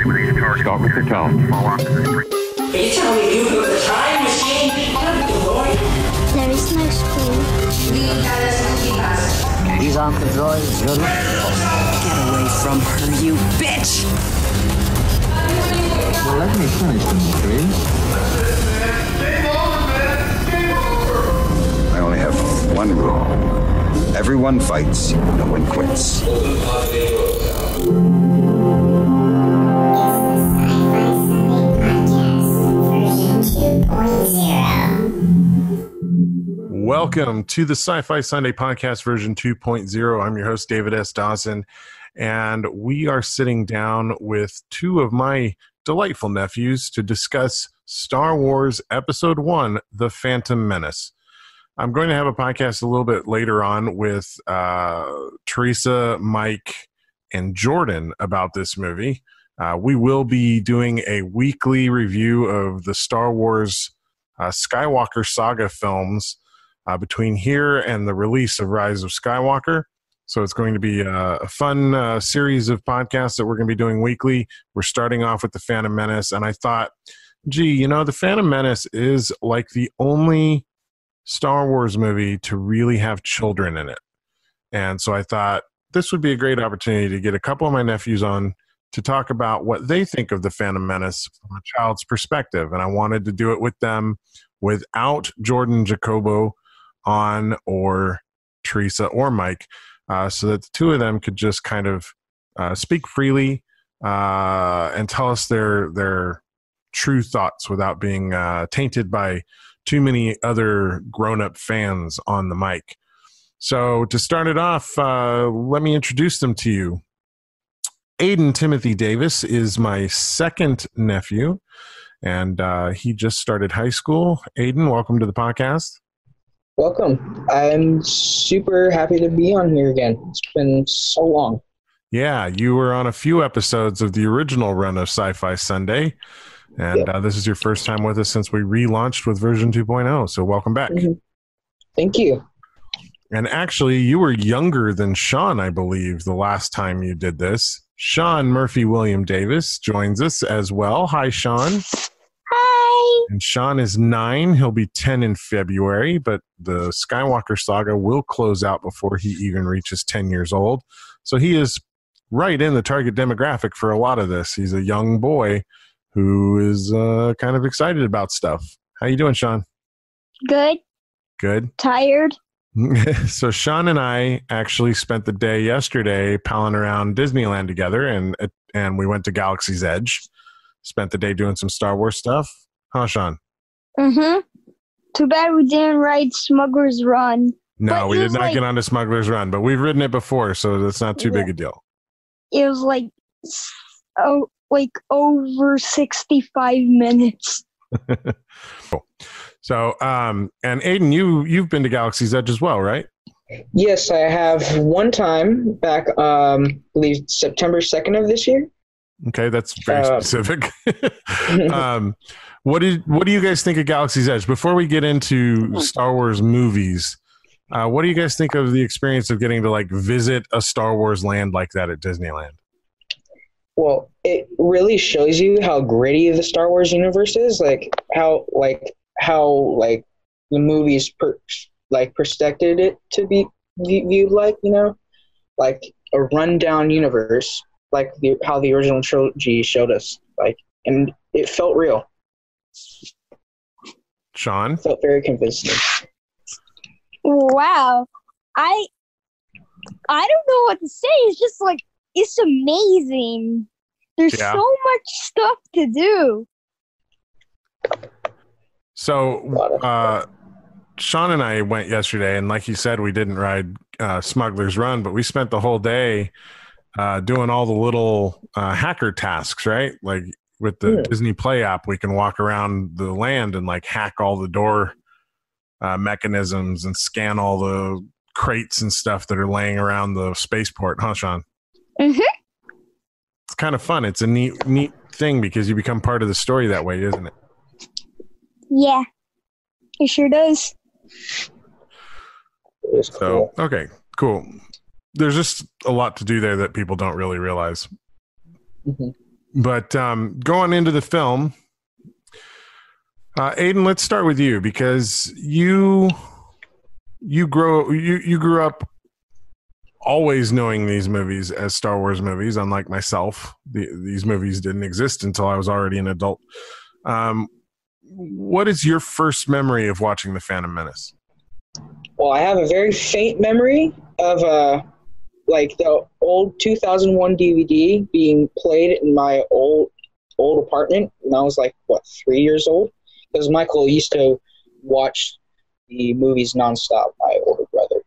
Start with your tone. Are you telling me you built a time machine? There is no school. These aren't the droids you're looking for. Get away from her, you bitch! Well, let me finish them, please. I only have one rule. Everyone fights, no one quits. Welcome to the Sci-Fi Sunday Podcast version 2.0. I'm your host, David S. Dawson, and we are sitting down with two of my delightful nephews to discuss Star Wars Episode 1, The Phantom Menace. I'm going to have a podcast a little bit later on with Teresa, Mike, and Jordan about this movie. We will be doing a weekly review of the Star Wars Skywalker saga films between here and the release of Rise of Skywalker. So it's going to be a fun series of podcasts that we're going to be doing weekly. We're starting off with The Phantom Menace, and I thought, gee, The Phantom Menace is like the only Star Wars movie to really have children in it. And so I thought this would be a great opportunity to get a couple of my nephews on to talk about what they think of The Phantom Menace from a child's perspective. And I wanted to do it with them without Jordan Jacobo on, or Teresa or Mike, so that the two of them could just kind of speak freely and tell us their true thoughts without being tainted by too many other grown-up fans on the mic. So to start it off, let me introduce them to you. Aiden Timothy Davis is my second nephew, and he just started high school. Aiden, welcome to the podcast. Welcome. I'm super happy to be on here again. It's been so long. Yeah, you were on a few episodes of the original run of Sci-Fi Sunday, and this is your first time with us since we relaunched with version 2.0, so welcome back. Mm-hmm. Thank you. And actually, you were younger than Sean, I believe, the last time you did this. Sean Murphy William Davis joins us as well. Hi, Sean. Hi. And Sean is 9. He'll be 10 in February, but the Skywalker saga will close out before he even reaches 10 years old. So he is right in the target demographic for a lot of this. He's a young boy who is kind of excited about stuff. How you doing, Sean? Good. Good. Tired. So Sean and I actually spent the day yesterday palling around Disneyland together, and we went to Galaxy's Edge. Spent the day doing some Star Wars stuff. Huh, Sean? Mm-hmm. Too bad we didn't ride Smuggler's Run. No, we did not get onto Smuggler's Run, but we've ridden it before, so that's not too big a deal. It was like over 65 minutes. Cool. So, and Aiden, you've been to Galaxy's Edge as well, right? Yes, I have one time back, I believe September 2nd of this year. Okay, that's very specific. What do you guys think of Galaxy's Edge? Before we get into Star Wars movies, what do you guys think of the experience of getting to visit a Star Wars land like that at Disneyland? Well, it really shows you how gritty the Star Wars universe is, how the movies projected it to be viewed like a rundown universe, how the original trilogy showed us, and it felt real. Sean? It felt very convincing. Wow. I don't know what to say. It's just it's amazing. There's so much stuff to do. So, Sean and I went yesterday, and like you said, we didn't ride Smuggler's Run, but we spent the whole day doing all the little hacker tasks, right? Like with the Disney Play app, we can walk around the land and hack all the door mechanisms and scan all the crates and stuff that are laying around the spaceport, huh, Sean? Mm-hmm. It's kind of fun. It's a neat thing because you become part of the story that way, isn't it? Yeah, it sure does. So, okay, cool. There's just a lot to do there that people don't really realize. Mm-hmm. But going into the film, Aiden, let's start with you because you grew up always knowing these movies as Star Wars movies. Unlike myself, these movies didn't exist until I was already an adult. What is your first memory of watching The Phantom Menace? Well, I have a very faint memory of like the old 2001 DVD being played in my old apartment when I was like 3 years old, because Michael used to watch the movies nonstop. My older brother.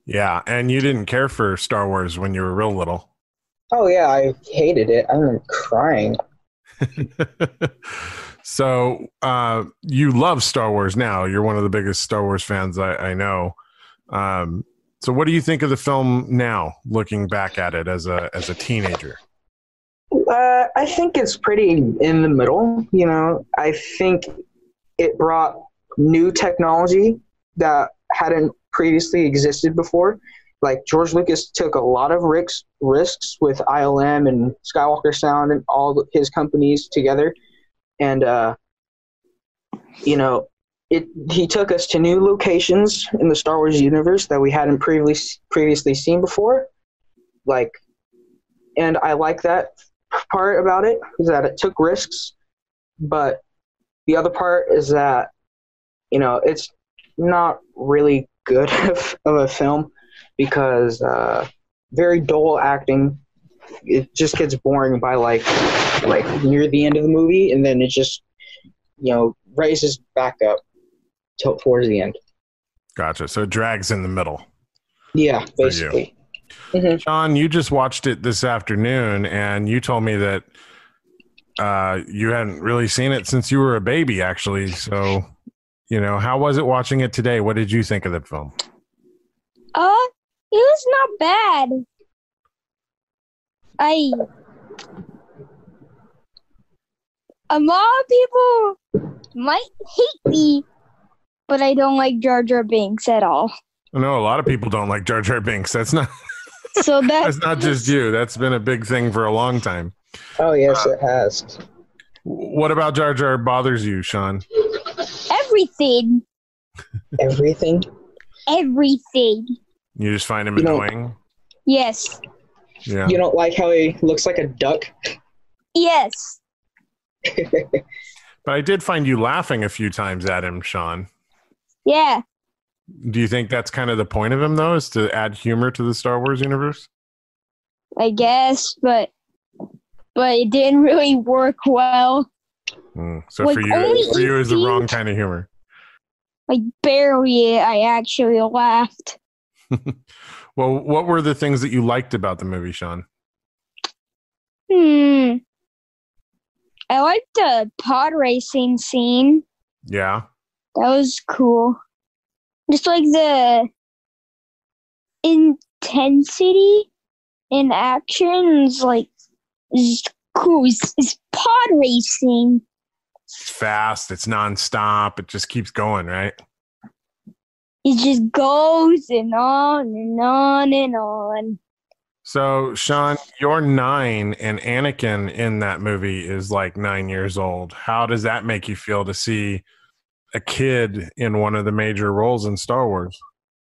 Yeah, and you didn't care for Star Wars when you were real little. Oh yeah, I hated it. I remember crying. So you love Star Wars now. You're one of the biggest Star Wars fans I know. So what do you think of the film now, looking back at it as a teenager? I think it's pretty in the middle. You know, I think it brought new technology that hadn't previously existed before. Like George Lucas took a lot of risks with ILM and Skywalker Sound and all his companies together. And, you know, he took us to new locations in the Star Wars universe that we hadn't previously seen before. Like, and I like that part about it, is that it took risks. But the other part is that, you know, it's not really good of a film because very dull acting. It just gets boring by like near the end of the movie, and then it just, you know, raises back up towards the end. Gotcha. So it drags in the middle. Yeah, basically. Mm-hmm. Sean, you just watched it this afternoon, and you told me that you hadn't really seen it since you were a baby, actually. So, you know, how was it watching it today? What did you think of the film? It was not bad. A lot of people might hate me, but I don't like Jar Jar Binks at all. No, a lot of people don't like Jar Jar Binks. That's not so that's not just you. That's been a big thing for a long time. Oh yes, it has. What about Jar Jar bothers you, Sean? Everything. Everything? Everything. You just find him annoying? Yes. Yeah. You don't like how he looks like a duck? Yes. But I did find you laughing a few times at him, Sean. Yeah. Do you think that's kind of the point of him, though, is to add humor to the Star Wars universe? I guess, but it didn't really work well. So like, for you, it's the wrong kind of humor. Like barely, I actually laughed. Well, what were the things that you liked about the movie, Sean? I liked the pod racing scene. Yeah. That was cool. Just like the intensity in action is like is cool. It's pod racing. It's fast. It's nonstop. It just keeps going, right? It just goes and on and on and on. So, Sean, you're 9, and Anakin in that movie is like 9 years old. How does that make you feel to see a kid in one of the major roles in Star Wars?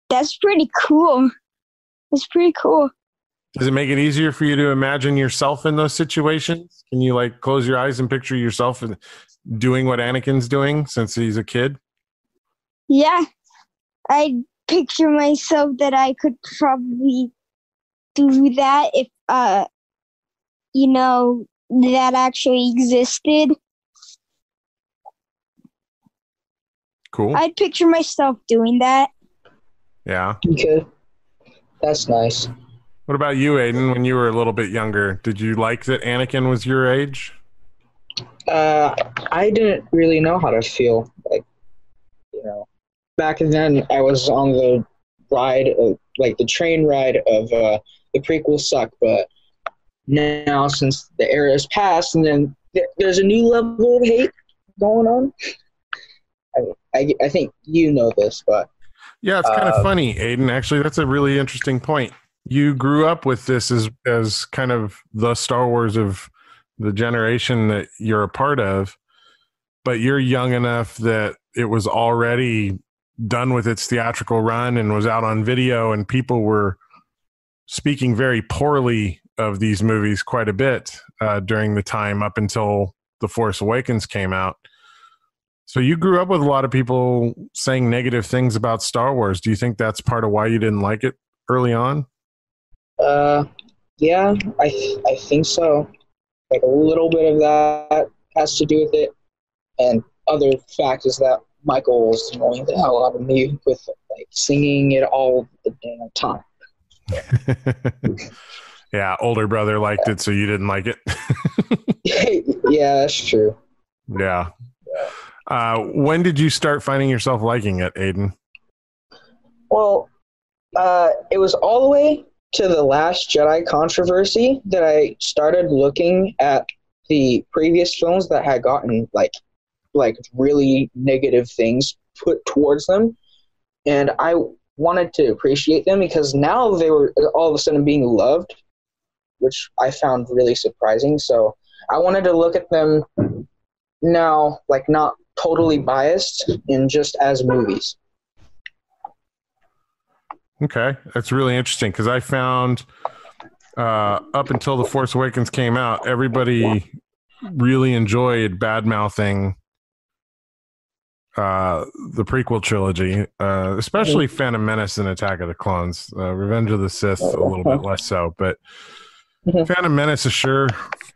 That's pretty cool. It's pretty cool. Does it make it easier for you to imagine yourself in those situations? Can you like close your eyes and picture yourself doing what Anakin's doing since he's a kid? Yeah. I picture myself that I could probably do that if, you know, that actually existed. Cool. I'd picture myself doing that. Yeah. Okay. That's nice. What about you, Aiden, when you were a little bit younger? Did you like that Anakin was your age? I didn't really know how to feel. Like, you know, back then I was on the ride of, like, the train ride of the prequels suck, but now since the era has passed and then there's a new level of hate going on. I think you know this, but yeah, it's kind of funny, Aiden. Actually, that's a really interesting point. you grew up with this as kind of the Star Wars of the generation that you're a part of, but you're young enough that it was already done with its theatrical run and was out on video, and people were speaking very poorly of these movies quite a bit during the time up until The Force Awakens came out. So you grew up with a lot of people saying negative things about Star Wars. Do you think that's part of why you didn't like it early on? Yeah, I think so. Like a little bit of that has to do with it, and other fact is that Michael was annoying the hell out of me with like singing it all the damn time. Yeah, older brother liked it, so you didn't like it. Yeah, that's true. Yeah. When did you start finding yourself liking it, Aiden? Well, it was all the way to the Last Jedi controversy that I started looking at the previous films that had gotten like really negative things put towards them, and I wanted to appreciate them because now they were all of a sudden being loved, which I found really surprising. So I wanted to look at them now, like not totally biased in just as movies. Okay, that's really interesting because I found up until The Force Awakens came out, everybody really enjoyed bad-mouthing the prequel trilogy, especially Phantom Menace and Attack of the Clones. Revenge of the Sith, a little bit less so, but Phantom Menace is sure.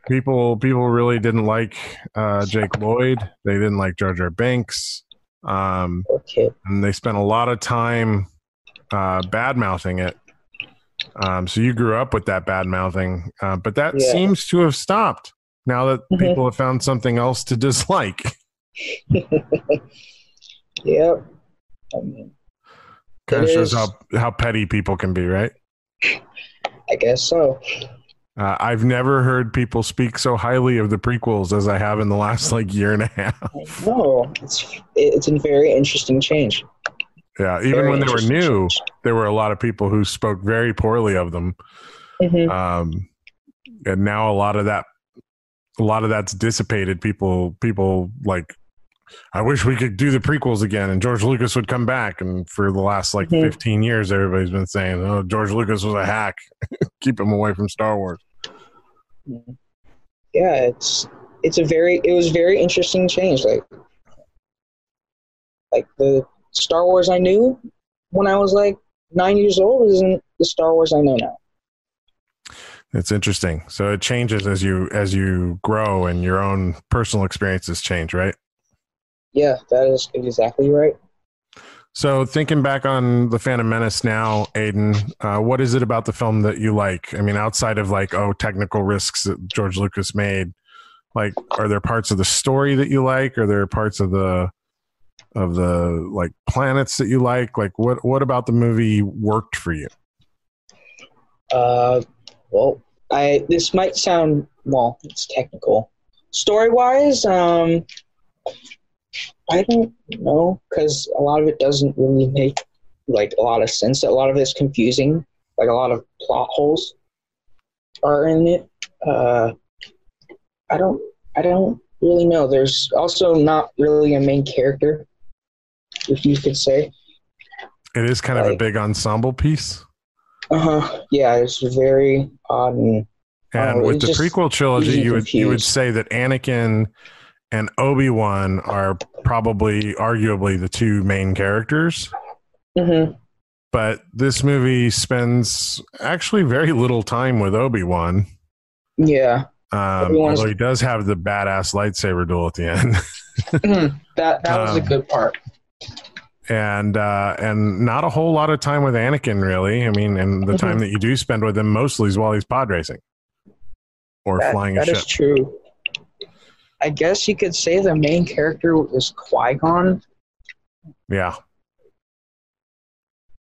People really didn't like Jake Lloyd. They didn't like Jar Jar Binks. And they spent a lot of time bad-mouthing it. So you grew up with that bad-mouthing, but that seems to have stopped now that people have found something else to dislike. Yep. I mean, kind of shows how petty people can be, right? I guess so. I've never heard people speak so highly of the prequels as I have in the last year and a half. No, it's a very interesting change. Yeah, even Very when they were new, change. there were a lot of people who spoke very poorly of them. And now a lot of that's dissipated. People like, I wish we could do the prequels again and George Lucas would come back. And for the last 15 years, everybody's been saying, oh, George Lucas was a hack. Keep him away from Star Wars. Yeah, it was very interesting change. Like the Star Wars I knew when I was 9 years old isn't the Star Wars I know now. It's interesting. So it changes as you grow and your own personal experiences change, right? Yeah, that is exactly right. So thinking back on the Phantom Menace now, Aiden, what is it about the film that you like? I mean, outside of technical risks that George Lucas made, are there parts of the story that you like? Are there parts of the planets that you like? What about the movie worked for you? Well, this might sound, it's technical. Story-wise, I don't know, because a lot of it doesn't really make a lot of sense. A lot of it's confusing. A lot of plot holes are in it. I don't really know. There's also not really a main character, if you could say. It is kind of a big ensemble piece. Yeah, it's very odd. And with the prequel trilogy, you would say that Anakin and Obi-Wan are probably arguably the two main characters. But this movie spends actually very little time with Obi-Wan. Yeah. Although he does have the badass lightsaber duel at the end. That was a good part. And not a whole lot of time with Anakin, really. I mean, and the time that you do spend with him mostly is while he's pod racing or flying a ship. That is true. I guess you could say the main character was Qui-Gon. Yeah.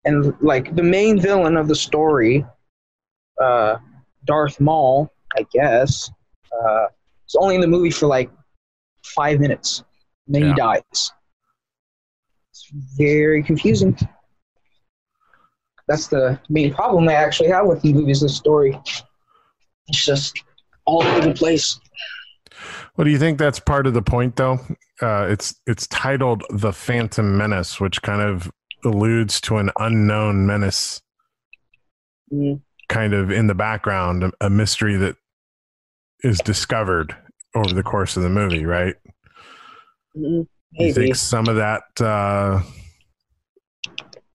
And the main villain of the story, Darth Maul, I guess, is only in the movie for 5 minutes. And then he dies. It's very confusing. That's the main problem I actually have with the movies. The story, it's just all over the place. Well, do you think that's part of the point, though? It's titled The Phantom Menace, which kind of alludes to an unknown menace kind of in the background, a mystery that is discovered over the course of the movie, right? Maybe. You think some of that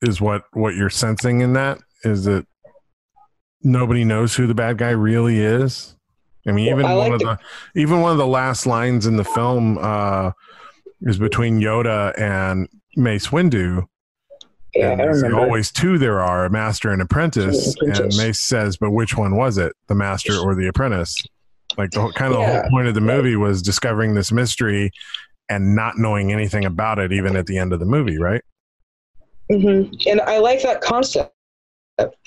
is what you're sensing in that? Is that nobody knows who the bad guy really is? I mean, even one of the last lines in the film is between Yoda and Mace Windu. Yeah, and I remember. Always two there are, a master and apprentice. And Mace says, but which one was it, the master or the apprentice? Like the whole point of the movie was discovering this mystery and not knowing anything about it, even at the end of the movie, right? Mm-hmm. And I like that concept.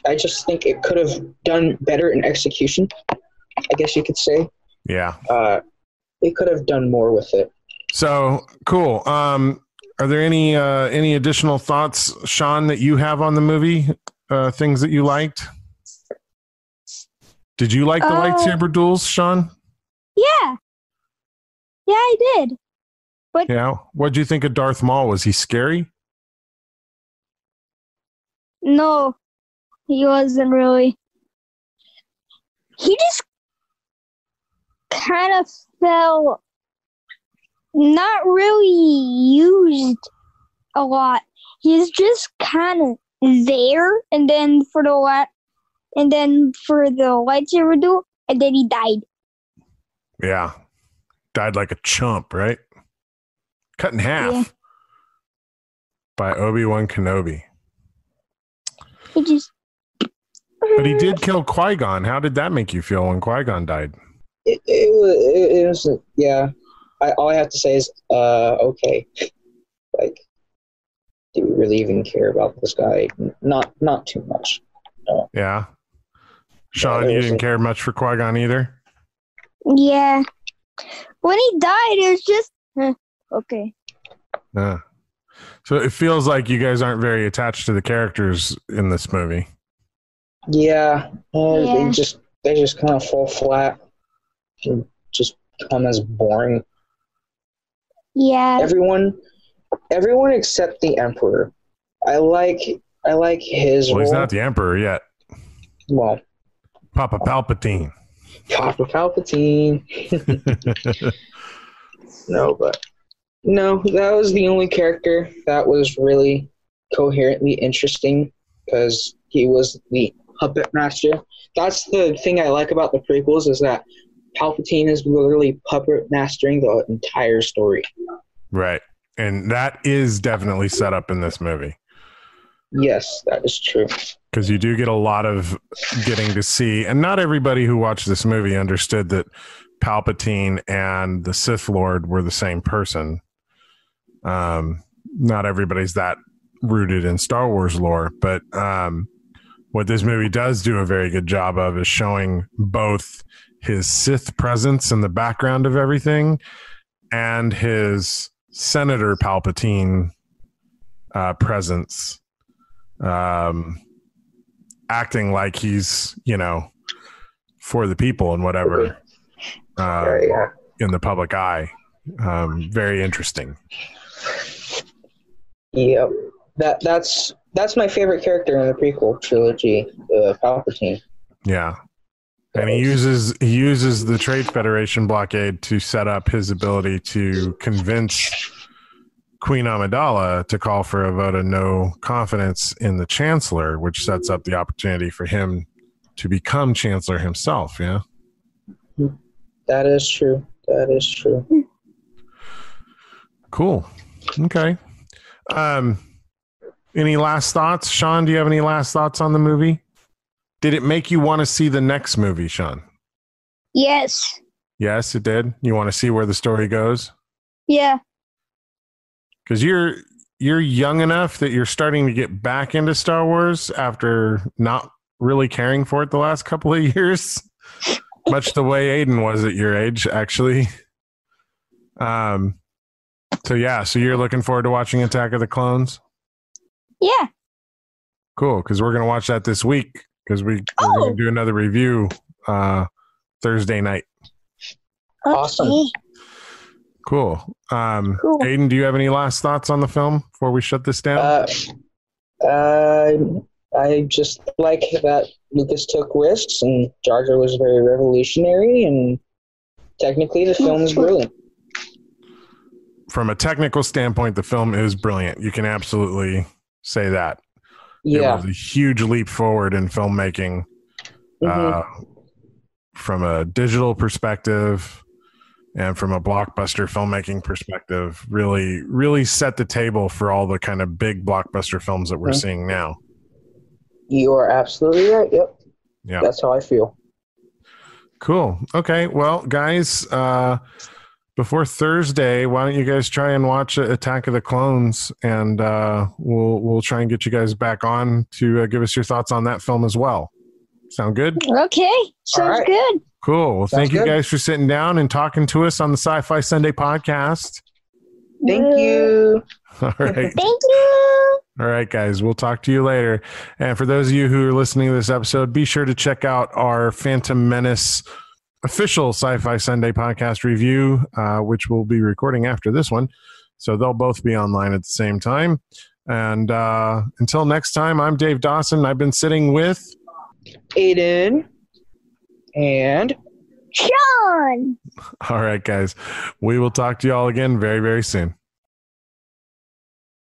I just think it could have done better in execution, I guess you could say. Yeah. It could have done more with it. So cool. Are there any additional thoughts, Sean, that you have on the movie? Things that you liked? Did you like the lightsaber duels, Sean? Yeah. Yeah, I did. But yeah. What'd you think of Darth Maul? Was he scary? no, he wasn't really. He just kind of felt not really used a lot. He's just kind of there, and then for the lightsaber duel, and then he died. Yeah, died like a chump, right? Cut in half by Obi-Wan Kenobi. But he did kill Qui-Gon. How did that make you feel when Qui-Gon died? It was yeah. All I have to say is, okay. Like, do we really even care about this guy? Not too much. No. Yeah. Sean, you didn't care much for Qui-Gon either? Yeah. When he died, it was just, okay. So it feels like you guys aren't very attached to the characters in this movie. Yeah. They just kind of fall flat and just become as boring. Yeah. Everyone except the Emperor. I like his role. He's not the Emperor yet. Well, Papa Palpatine. Papa Palpatine. No, that was the only character that was really coherently interesting because he was the puppet master. That's the thing I like about the prequels is that Palpatine is literally puppet mastering the entire story. Right. And that is definitely set up in this movie. Yes, that is true. Because you do get a lot of getting to see, and not everybody who watched this movie understood that Palpatine and the Sith Lord were the same person. Not everybody's that rooted in Star Wars lore, but what this movie does do a very good job of is showing both his Sith presence in the background of everything and his Senator Palpatine presence, acting like he's, for the people and whatever, in the public eye. Very interesting. Yep. That's my favorite character in the prequel trilogy, Palpatine. Yeah. And he uses the Trade Federation blockade to set up his ability to convince Queen Amidala to call for a vote of no confidence in the Chancellor, which sets up the opportunity for him to become Chancellor himself. Yeah. That is true. Cool. Okay. Any last thoughts? Sean, do you have any last thoughts on the movie? Did it make you want to see the next movie, Sean? Yes. Yes, it did. You want to see where the story goes? Yeah. Because you're young enough that you're starting to get back into Star Wars after not really caring for it the last couple of years, much the way Aiden was at your age, actually. So you're looking forward to watching Attack of the Clones? Yeah. Cool, because we're going to watch that this week because we're going to do another review Thursday night. Awesome. Cool. Cool. Aiden, do you have any last thoughts on the film before we shut this down? I just like that Lucas took risks and Jar Jar was very revolutionary, and technically the film is brilliant. From a technical standpoint, the film is brilliant. You can absolutely say that. Yeah. It was a huge leap forward in filmmaking from a digital perspective and from a blockbuster filmmaking perspective. Really, really set the table for all the kind of big blockbuster films that we're seeing now. You are absolutely right. Yep. Yeah. That's how I feel. Cool. Okay. Well, guys, before Thursday, why don't you guys try and watch Attack of the Clones, and we'll try and get you guys back on to give us your thoughts on that film as well. Sound good? Okay. Sounds good. Cool. Well, thank you good. guys for sitting down and talking to us on the Sci-Fi Sunday podcast. Thank you. All right. Thank you. All right, guys. We'll talk to you later. And for those of you who are listening to this episode, be sure to check out our Phantom Menace official Sci-Fi Sunday podcast review, which we'll be recording after this one. So they'll both be online at the same time. And until next time, I'm Dave Dawson. I've been sitting with Aiden and Sean. All right, guys. We will talk to you all again very, very soon.